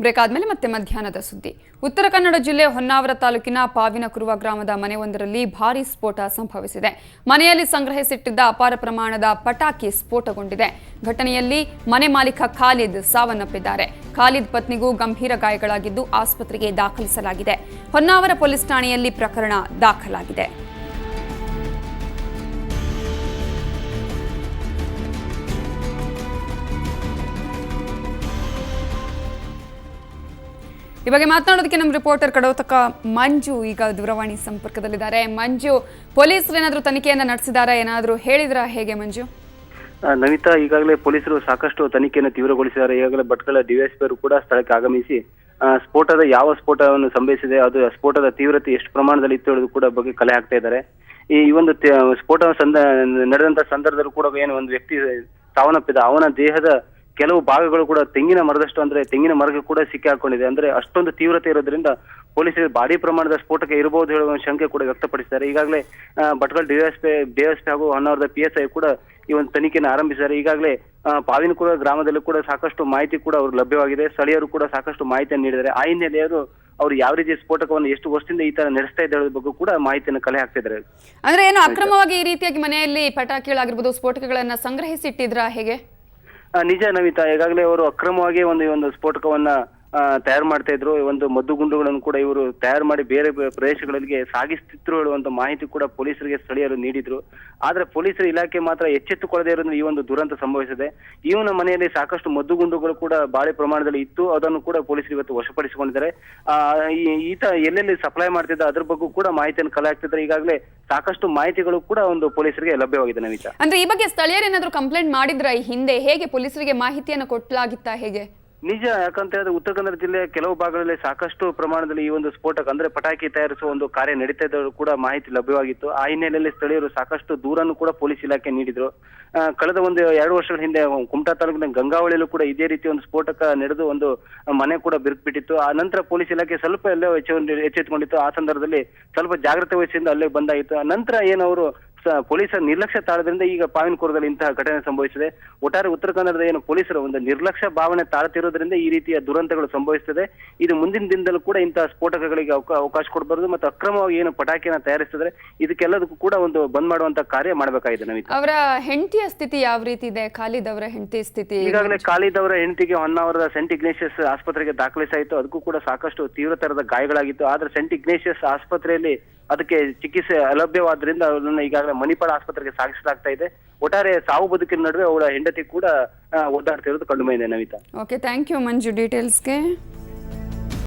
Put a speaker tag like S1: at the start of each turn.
S1: Break ಆದ್ಮೇಲೆ ಮತ್ತೆ ಮಧ್ಯಾಹ್ನದ ಸುದ್ದಿ. ಉತ್ತರ ಕನ್ನಡ ಜಿಲ್ಲೆ ಹೊನ್ನಾವರ ತಾಲೂಕಿನ ಪಾವಿನಕುರುವ ಗ್ರಾಮದ ಮನೆಯೊಂದರಲ್ಲಿ ಭಾರೀ ಸ್ಫೋಟ ಸಂಭವಿಸಿದೆ. ಮನೆಯಲ್ಲಿ ಸಂಗ್ರಹಿಸಿಟ್ಟಿದ್ದ ಅಪಾರ ಪ್ರಮಾಣದ ಪಟಾಕಿ ಸ್ಫೋಟಗೊಂಡಿದೆ. ಘಟನೆಯಲ್ಲಿ ಮನೆ ಮಾಲೀಕ ಖಾಲಿದ್ ಸಾವನ್ನಪ್ಪಿದ್ದಾರೆ. ಖಾಲಿದ್ ಪತ್ನಿಗೂ ಗಂಭೀರ ಗಾಯಗಳಾಗಿದ್ದು ಆಸ್ಪತ್ರೆಗೆ ದಾಖಲಿಸಲಾಗಿದೆ. ಹೊನ್ನಾವರ ಪೊಲೀಸ್ ಠಾಣೆಯಲ್ಲಿ ಪ್ರಕರಣ ದಾಖಲಾಗಿದೆ. ಈ ಬಗ್ಗೆ ಮಾತನಾಡೋದಕ್ಕೆ ನಮ್ಮ ರಿಪೋರ್ಟರ್ ಕಡೋತಕ ಮಂಜು ಈಗ ದೂರವಾಣಿ ಸಂಪರ್ಕದಲ್ಲಿದ್ದಾರೆ. ಮಂಜು, ಪೊಲೀಸರು ಏನಾದರೂ ತನಿಖೆಯನ್ನು ನಡೆಸಿದಾರಾ, ಏನಾದರೂ ಹೇಳಿದ್ರಾ, ಹೇಗೆ ಮಂಜು?
S2: ನವಿತಾ, ಈಗಾಗಲೇ ಪೊಲೀಸರು ಸಾಕಷ್ಟು ತನಿಖೆಯನ್ನು ತೀವ್ರಗೊಳಿಸಿದ್ದಾರೆ. ಈಗಾಗಲೇ ಭಟ್ಕಳ ಡಿವೈಎಸ್ಪಿ ಅವರು ಕೂಡ ಸ್ಥಳಕ್ಕೆ ಆಗಮಿಸಿ ಸ್ಫೋಟದ ಯಾವ ಸ್ಫೋಟವನ್ನು ಸಂಭವಿಸಿದೆ, ಅದು ಸ್ಫೋಟದ ತೀವ್ರತೆ ಎಷ್ಟು ಪ್ರಮಾಣದಲ್ಲಿ ಇತ್ತು ಹೇಳೋದು ಕೂಡ ಬಗ್ಗೆ ಕಲೆ ಹಾಕ್ತಾ ಇದ್ದಾರೆ. ಈ ಒಂದು ಸ್ಫೋಟ ನಡೆದಂತ ಸಂದರ್ಭದಲ್ಲೂ ಕೂಡ ಏನು ಒಂದು ವ್ಯಕ್ತಿ ಸಾವನ್ನಪ್ಪಿದ, ಅವನ ದೇಹದ ಕೆಲವು ಭಾಗಗಳು ಕೂಡ ತೆಂಗಿನ ಮರದಷ್ಟು, ಅಂದ್ರೆ ತೆಂಗಿನ ಮರಕ್ಕೆ ಕೂಡ ಸಿಕ್ಕಿ ಹಾಕೊಂಡಿದೆ. ಅಂದ್ರೆ ಅಷ್ಟೊಂದು ತೀವ್ರತೆ ಇರೋದ್ರಿಂದ ಪೊಲೀಸರಿಗೆ ಭಾರಿ ಪ್ರಮಾಣದ ಸ್ಫೋಟಕ್ಕೆ ಇರಬಹುದು ಹೇಳುವ ಶಂಕೆ ಕೂಡ ವ್ಯಕ್ತಪಡಿಸಿದ್ದಾರೆ. ಈಗಾಗಲೇ ಭಟ್ಕಳ ಡಿವೈಎಸ್ಪಿ ಹಾಗೂ ಹೊನ್ನಾವರದ PSI ಕೂಡ ಈ ಒಂದು ತನಿಖೆಯನ್ನು ಆರಂಭಿಸಿದ್ದಾರೆ. ಈಗಾಗಲೇ ಪಾವಿನಕುರ ಗ್ರಾಮದಲ್ಲಿ ಕೂಡ ಸಾಕಷ್ಟು ಮಾಹಿತಿ ಕೂಡ ಅವ್ರಿಗೆ ಲಭ್ಯವಾಗಿದೆ. ಸ್ಥಳೀಯರು ಕೂಡ ಸಾಕಷ್ಟು ಮಾಹಿತಿಯನ್ನು ನೀಡಿದ್ದಾರೆ. ಆ ಹಿನ್ನೆಲೆಯವರು ಅವ್ರು ಯಾವ ರೀತಿ ಸ್ಫೋಟಕವನ್ನು ಎಷ್ಟು ವರ್ಷದಿಂದ ಈ ತರ ನಡೆಸ್ತಾ ಇದ್ದಾರೆ ಬಗ್ಗೆ ಕೂಡ ಮಾಹಿತಿಯನ್ನು ಕಲೆ ಹಾಕ್ತಿದ್ದಾರೆ.
S1: ಅಂದ್ರೆ ಏನು ಅಕ್ರಮವಾಗಿ ಈ ರೀತಿಯಾಗಿ ಮನೆಯಲ್ಲಿ ಪಟಾಕಿಗಳಾಗಿರ್ಬೋದು, ಸ್ಫೋಟಕಗಳನ್ನ ಸಂಗ್ರಹಿಸಿಟ್ಟಿದ್ರಾ, ಹೇಗೆ?
S2: ನಿಜ ನವಿತಾ, ಈಗಾಗಲೇ ಅವರು ಅಕ್ರಮವಾಗಿ ಒಂದು ಸ್ಫೋಟಕವನ್ನ ತಯಾರು ಮಾಡ್ತಾ ಇದ್ರು. ಒಂದು ಮದ್ದುಗುಂಡುಗಳನ್ನು ಕೂಡ ಇವರು ತಯಾರು ಮಾಡಿ ಬೇರೆ ಪ್ರದೇಶಗಳಿಗೆ ಸಾಗಿಸ್ತಿದ್ರು ಹೇಳುವಂತ ಮಾಹಿತಿ ಕೂಡ ಪೊಲೀಸರಿಗೆ ಸ್ಥಳೀಯರು ನೀಡಿದ್ರು. ಆದ್ರೆ ಪೊಲೀಸರ ಇಲಾಖೆ ಮಾತ್ರ ಎಚ್ಚೆತ್ತುಕೊಳ್ಳದೇ ಇರೋದ್ರಿಂದ ಈ ಒಂದು ದುರಂತ ಸಂಭವಿಸಿದೆ. ಇವನ ಮನೆಯಲ್ಲಿ ಸಾಕಷ್ಟು ಮದ್ದುಗುಂಡುಗಳು ಕೂಡ ಭಾರಿ ಪ್ರಮಾಣದಲ್ಲಿ ಇತ್ತು. ಅದನ್ನು ಕೂಡ ಪೊಲೀಸರು ಇವತ್ತು ವಶಪಡಿಸಿಕೊಂಡಿದ್ದಾರೆ. ಈತ ಎಲ್ಲೆಲ್ಲಿ ಸಪ್ಲೈ ಮಾಡ್ತಿದ್ದ ಅದ್ರ ಬಗ್ಗೆ ಕೂಡ ಮಾಹಿತಿಯನ್ನು ಕಲೆ ಹಾಕ್ತಿದ್ದಾರೆ. ಈಗಾಗಲೇ ಸಾಕಷ್ಟು ಮಾಹಿತಿಗಳು ಕೂಡ ಒಂದು ಪೊಲೀಸರಿಗೆ ಲಭ್ಯವಾಗಿದೆ ನವಿತಾ.
S1: ಅಂದ್ರೆ ಈ ಬಗ್ಗೆ ಸ್ಥಳೀಯರು ಏನಾದ್ರು ಕಂಪ್ಲೇಂಟ್ ಮಾಡಿದ್ರ ಈ ಹಿಂದೆ? ಹೇಗೆ ಪೊಲೀಸರಿಗೆ ಮಾಹಿತಿಯನ್ನು ಕೊಟ್ಟಲಾಗಿತ್ತಾ, ಹೇಗೆ?
S2: ನಿಜ, ಯಾಕಂತ ಹೇಳಿದ್ರೆ ಉತ್ತರ ಕನ್ನಡ ಜಿಲ್ಲೆಯ ಕೆಲವು ಭಾಗಗಳಲ್ಲಿ ಸಾಕಷ್ಟು ಪ್ರಮಾಣದಲ್ಲಿ ಈ ಒಂದು ಸ್ಫೋಟಕ ಅಂದ್ರೆ ಪಟಾಕಿ ತಯಾರಿಸುವ ಒಂದು ಕಾರ್ಯ ನಡೀತಾ ಇದ್ದರೂ ಕೂಡ ಮಾಹಿತಿ ಲಭ್ಯವಾಗಿತ್ತು. ಆ ಹಿನ್ನೆಲೆಯಲ್ಲಿ ಸ್ಥಳೀಯರು ಸಾಕಷ್ಟು ದೂರನ್ನು ಕೂಡ ಪೊಲೀಸ್ ಇಲಾಖೆ ನೀಡಿದ್ರು. ಕಳೆದ 1-2 ವರ್ಷಗಳ ಹಿಂದೆ ಕುಮಟಾ ತಾಲೂಕಿನ ಗಂಗಾವಳಿಯಲ್ಲೂ ಕೂಡ ಇದೇ ರೀತಿ ಒಂದು ಸ್ಫೋಟಕ ನಡೆದು ಒಂದು ಮನೆ ಕೂಡ ಬಿರುಕುಬಿಟ್ಟಿತ್ತು. ಆ ನಂತರ ಪೊಲೀಸ್ ಇಲಾಖೆ ಸ್ವಲ್ಪ ಎಲ್ಲೋ ಎಚ್ಚೆತ್ತುಕೊಂಡಿತ್ತು. ಆ ಸಂದರ್ಭದಲ್ಲಿ ಸ್ವಲ್ಪ ಜಾಗ್ರತೆ ವಹಿಸಿಯಿಂದ ಅಲ್ಲೇ ಬಂದಾಯಿತು. ನಂತರ ಏನವರು ಪೊಲೀಸರ ನಿರ್ಲಕ್ಷ್ಯ ತಾಳದ್ರಿಂದ ಈಗ ಪಾವಿನಕುರದಲ್ಲಿ ಇಂತಹ ಘಟನೆ ಸಂಭವಿಸಿದೆ. ಒಟ್ಟಾರೆ ಉತ್ತರ ಕನ್ನಡದ ಏನು ಪೊಲೀಸರ ಒಂದು ನಿರ್ಲಕ್ಷ್ಯ ಭಾವನೆ ತಾಳ್ತಿರೋದ್ರಿಂದ ಈ ರೀತಿಯ ದುರಂತಗಳು ಸಂಭವಿಸುತ್ತದೆ. ಇದು ಮುಂದಿನ ದಿನದಲ್ಲೂ ಕೂಡ ಇಂತಹ ಸ್ಫೋಟಕಗಳಿಗೆ ಅವಕಾಶ ಕೊಡಬಾರದು ಮತ್ತು ಅಕ್ರಮವಾಗಿ ಏನು ಪಟಾಕಿಯನ್ನ ತಯಾರಿಸಿದ್ರೆ ಇದಕ್ಕೆಲ್ಲದಕ್ಕೂ ಕೂಡ ಒಂದು ಬಂದ್ ಮಾಡುವಂತ ಕಾರ್ಯ ಮಾಡಬೇಕಾಗಿದೆ. ನವಿತಾ,
S1: ಅವರ ಹೆಂಡತಿಯ ಸ್ಥಿತಿ ಯಾವ ರೀತಿ ಇದೆ? ಖಾಲಿದ್ ಅವರ ಹೆಂಡತಿ ಸ್ಥಿತಿ?
S2: ಈಗಾಗಲೇ ಖಾಲಿದ್ ಅವರ ಹೆಂಡತಿಗೆ ಹೊನ್ನಾವರದ ಸೆಂಟ್ ಇಗ್ನೇಷಿಯಸ್ ಆಸ್ಪತ್ರೆಗೆ ದಾಖಲಿಸಾಯಿತು. ಅದಕ್ಕೂ ಕೂಡ ಸಾಕಷ್ಟು ತೀವ್ರತರದ ಗಾಯಗಳಾಗಿತ್ತು. ಆದ್ರೆ ಸೆಂಟ್ ಇಗ್ನೇಷಿಯಸ್ ಆಸ್ಪತ್ರೆಯಲ್ಲಿ ಅದಕ್ಕೆ ಚಿಕಿತ್ಸೆ ಅಲಭ್ಯವಾದ್ರಿಂದ ಅವರನ್ನ ಈಗಾಗಲೇ ಮಣಿಪಾಲ ಆಸ್ಪತ್ರೆಗೆ ಸಾಗಿಸಲಾಗ್ತಾ ಇದೆ. ಒಟ್ಟಾರೆ ಸಾವು ಬದುಕಿನ ನಡುವೆ ಅವಳ ಹೆಂಡತಿ ಕೂಡ ಒದ್ದಾಡ್ತಿರೋದು ಕಂಡು ಬಂದಿದೆ. Navitha,
S1: okay, thank you Manju ಡೀಟೇಲ್ಸ್ಗೆ.